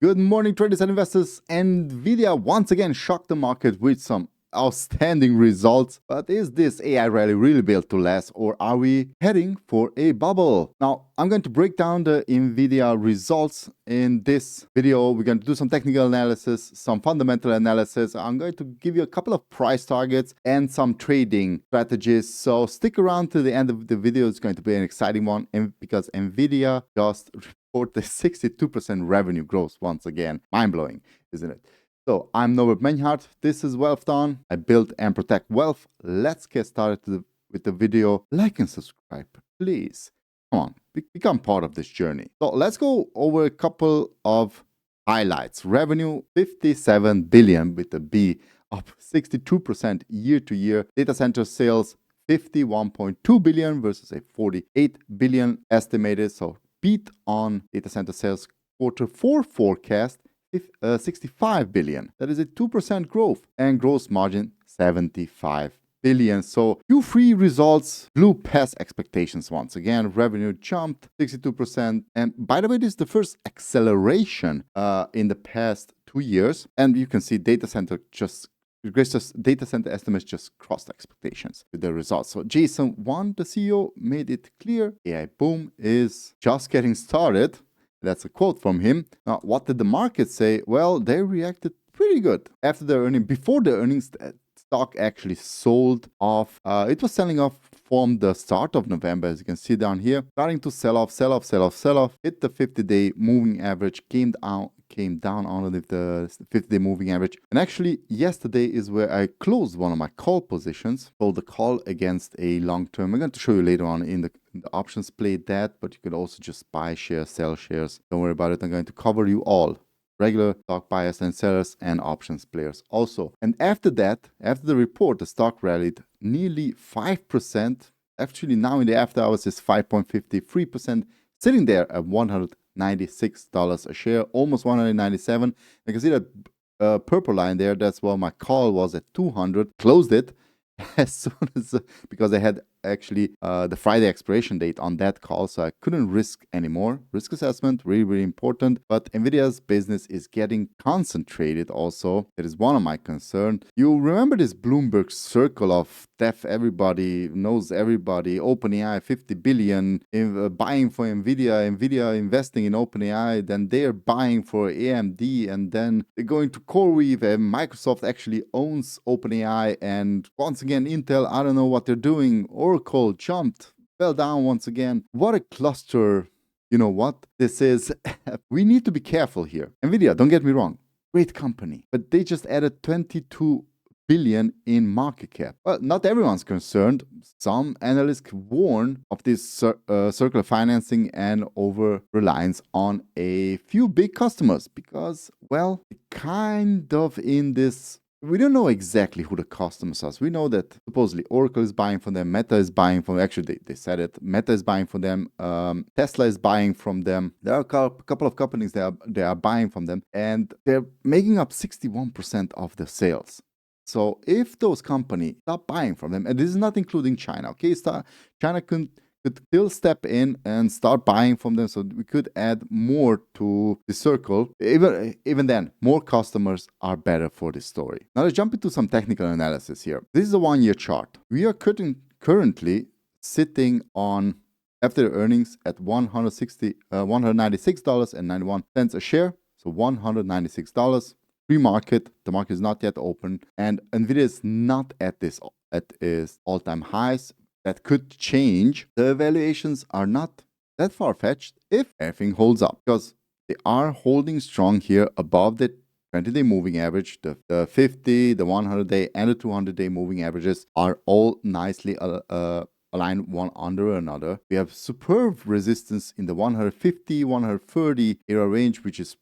Good morning, traders and investors. NVIDIA once again shocked the market with some outstanding results. But is this AI rally really built to last, or are we heading for a bubble? Now, I'm going to break down the NVIDIA results in this video. We're going to do some technical analysis, some fundamental analysis. I'm going to give you a couple of price targets and some trading strategies. So stick around to the end of the video. It's going to be an exciting one because NVIDIA just reported the 62% revenue growth once again. Mind-blowing, isn't it? So I'm Norbert Menhardt. This is Wealth Dawn. I build and protect wealth. Let's get started with the video. Like and subscribe, please. Come on, become part of this journey. So let's go over a couple of highlights. Revenue 57 billion with a B, up 62% year to year. Data center sales 51.2 billion versus a 48 billion estimated. So beat on data center sales Q4 forecast. 65 billion. That is a 2% growth, and gross margin 75 billion. So Q3 results blew past expectations once again. Revenue jumped 62%. And by the way, this is the first acceleration in the past 2 years. And you can see data center estimates just crossed expectations with the results. So Jensen Huang, the CEO, made it clear AI boom is just getting started. That's a quote from him. Now, what did the market say? Well, they reacted pretty good. After the earnings, before the earnings, stock actually sold off. It was selling off from the start of November, as you can see down here, starting to sell off, hit the 50-day moving average, came down underneath the 50-day moving average. And actually, yesterday is where I closed one of my call positions, sold the call against a long-term. I'm going to show you later on in the options play that, but you could also just buy shares, sell shares. Don't worry about it. I'm going to cover you all. Regular stock buyers and sellers and options players also. And after that, after the report, the stock rallied nearly 5%. Actually, now in the after hours is 5.53%, sitting there at $196 a share, almost 197. You can see that purple line there. That's where my call was at 200. Closed it as soon as because I had actually the Friday expiration date on that call, so I couldn't risk anymore. Risk assessment, really, really important. But NVIDIA's business is getting concentrated also. That is one of my concerns. You remember this Bloomberg circle of death, everybody knows everybody, OpenAI 50 billion, buying for NVIDIA investing in OpenAI, then they're buying for AMD, and then they're going to CoreWeave, and Microsoft actually owns OpenAI, and once again, Intel, I don't know what they're doing. Oracle jumped, fell down once again. What a cluster. You know what this is? We need to be careful here. NVIDIA, don't get me wrong, great company, but they just added 22 billion in market cap. Well, not everyone's concerned. Some analysts warn of this circular financing and over reliance on a few big customers because, well, kind of in this. We don't know exactly who the customers are. We know that supposedly Oracle is buying from them, Meta is buying from them. Actually, they said it. Meta is buying from them. Tesla is buying from them. There are a couple of companies they are buying from them, and they're making up 61% of the sales. So if those companies stop buying from them, and this is not including China, okay? China could still step in and start buying from them, so we could add more to the circle. Even then, more customers are better for this story. Now let's jump into some technical analysis here. This is a one-year chart. We are currently sitting on, after earnings, at $196.91 a share, so $196. Pre-market, the market is not yet open, and NVIDIA is not at its all-time highs. That could change. The evaluations are not that far-fetched if everything holds up, because they are holding strong here above the 20-day moving average. The 50, the 100-day, and the 200-day moving averages are all nicely aligned one under another. We have superb resistance in the 150, 130 era range, which is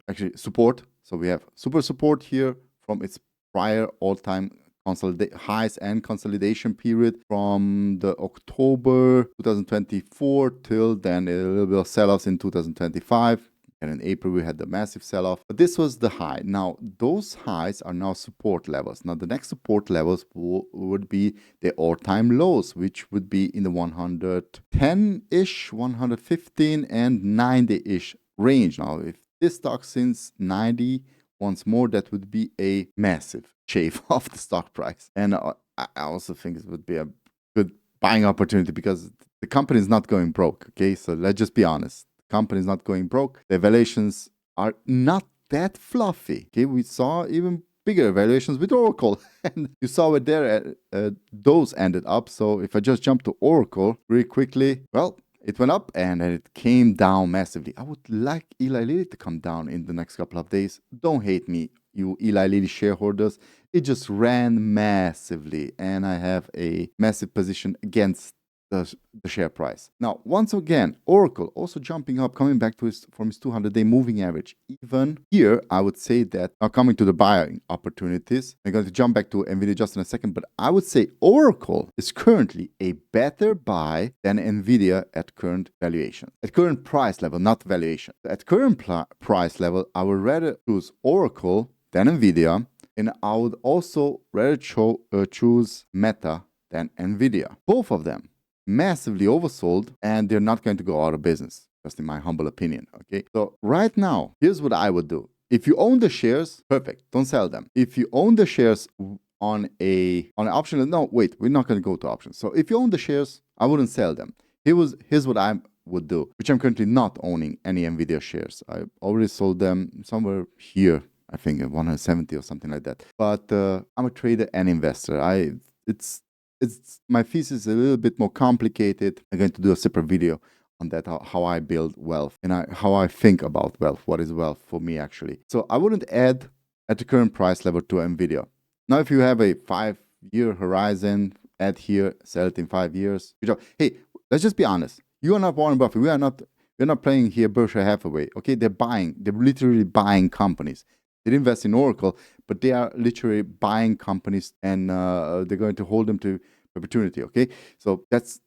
actually support. So we have super support here from its prior all-time highs and consolidation period from the October 2024 till then a little bit of sell-offs in 2025. And in April, we had the massive sell-off. But this was the high. Now, those highs are now support levels. Now, the next support levels would be the all-time lows, which would be in the 110-ish, 115, and 90-ish range. Now, if this stock since 90 once more, that would be a massive shave off the stock price. And I also think it would be a good buying opportunity because the company is not going broke. Okay, so let's just be honest. The company is not going broke. The valuations are not that fluffy. Okay, we saw even bigger evaluations with Oracle, and you saw where there those ended up. So if I just jump to Oracle really quickly, well, it went up and then it came down massively. I would like Eli Lilly to come down in the next couple of days. Don't hate me, you Eli Lilly shareholders. It just ran massively, and I have a massive position against the share price. Now, once again, Oracle also jumping up, coming back to from his 200-day moving average. Even here, I would say that, now coming to the buying opportunities, I'm going to jump back to NVIDIA just in a second, but I would say Oracle is currently a better buy than NVIDIA at current valuation. At current price level, not valuation. At current price level, I would rather choose Oracle than NVIDIA, and I would also rather choose Meta than NVIDIA. Both of them massively oversold, and they're not going to go out of business, just in my humble opinion. Okay, so right now, here's what I would do. If you own the shares, perfect, don't sell them. If you own the shares on an option, no, wait, we're not going to go to options. So if you own the shares, I wouldn't sell them. Here's what I would do, which I'm currently not owning any NVIDIA shares. I already sold them somewhere here, I think 170 or something like that. But I'm a trader and investor. My thesis is a little bit more complicated. I'm going to do a separate video on that, how I build wealth and how I think about wealth, what is wealth for me actually. So I wouldn't add at the current price level to NVIDIA. Now, if you have a 5-year horizon, add here, sell it in 5 years. Hey, let's just be honest. You are not Warren Buffett. We're not playing here Berkshire Hathaway. Okay, they're literally buying companies. They didn't invest in Oracle, but they are literally buying companies, and they're going to hold them to perpetuity. Okay, so that's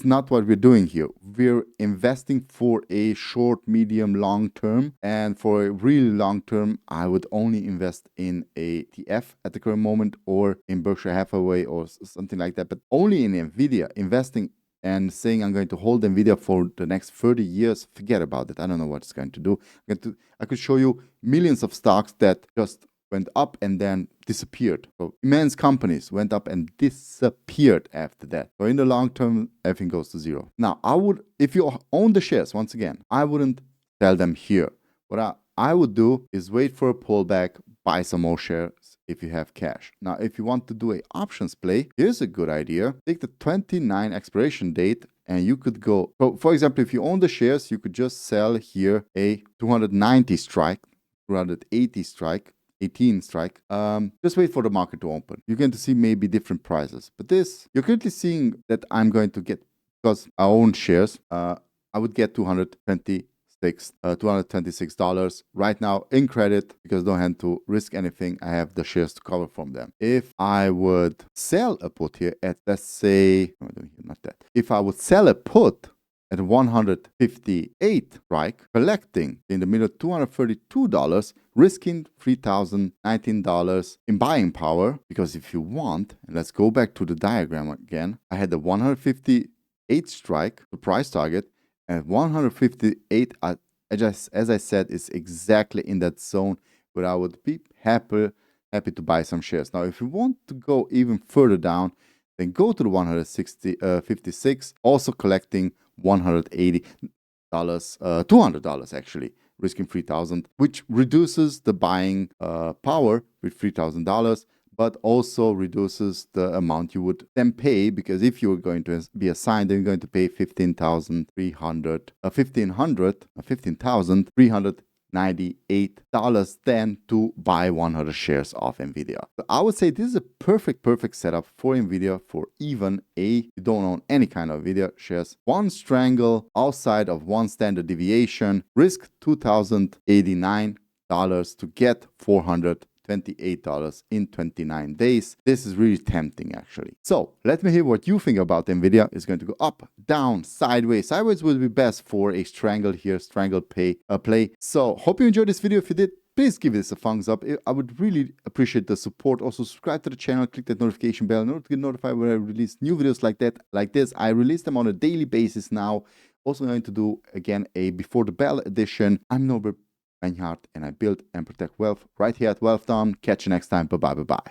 not what we're doing here. We're investing for a short, medium, long term, and for a really long term, I would only invest in a TF at the current moment, or in Berkshire Hathaway, or something like that. But only in NVIDIA, investing and saying I'm going to hold NVIDIA for the next 30 years, forget about it. I don't know what it's going to do. I could show you millions of stocks that just went up and then disappeared. So immense companies went up and disappeared after that. So in the long term, everything goes to zero. Now, if you own the shares, once again, I wouldn't sell them here. What I would do is wait for a pullback, buy some more shares if you have cash. Now, if you want to do a options play, here's a good idea. Take the 29 expiration date, and you could go, so for example, if you own the shares, you could just sell here a 290 strike, 280 strike, 18 strike. Just wait for the market to open. You're going to see maybe different prices. But this, you're currently seeing that I'm going to get, because I own shares, I would get $226 right now in credit, because I don't have to risk anything. I have the shares to cover from them. If I would sell a put here at, let's say, not that. If I would sell a put at 158 strike, collecting in the middle $232, risking $3,019 in buying power, because if you want, and let's go back to the diagram again, I had the 158 strike, the price target, and 158, as I said, is exactly in that zone where I would be happy to buy some shares. Now, if you want to go even further down, then go to the 56, also collecting $180, $200 actually, risking $3,000, which reduces the buying power with $3,000, but also reduces the amount you would then pay, because if you're going to be assigned, then you're going to pay $15,398 then to buy 100 shares of NVIDIA. So I would say this is a perfect setup for NVIDIA, for even you don't own any kind of NVIDIA shares. One Strangle outside of one standard deviation, risk $2,089 to get $428 in 29 days. This is really tempting actually. So let me hear what you think about NVIDIA. It's going to go up, down, sideways. Sideways would be best for a Strangle here, Strangle play. So hope you enjoyed this video. If you did, please give this a thumbs up. I would really appreciate the support. Also subscribe to the channel, click that notification bell in order to get notified when I release new videos like this. I release them on a daily basis now. Also going to do again a before the bell edition. I'm Norbert Reinhardt, and I build and protect wealth right here at Wealth Down. Catch you next time. Bye-bye.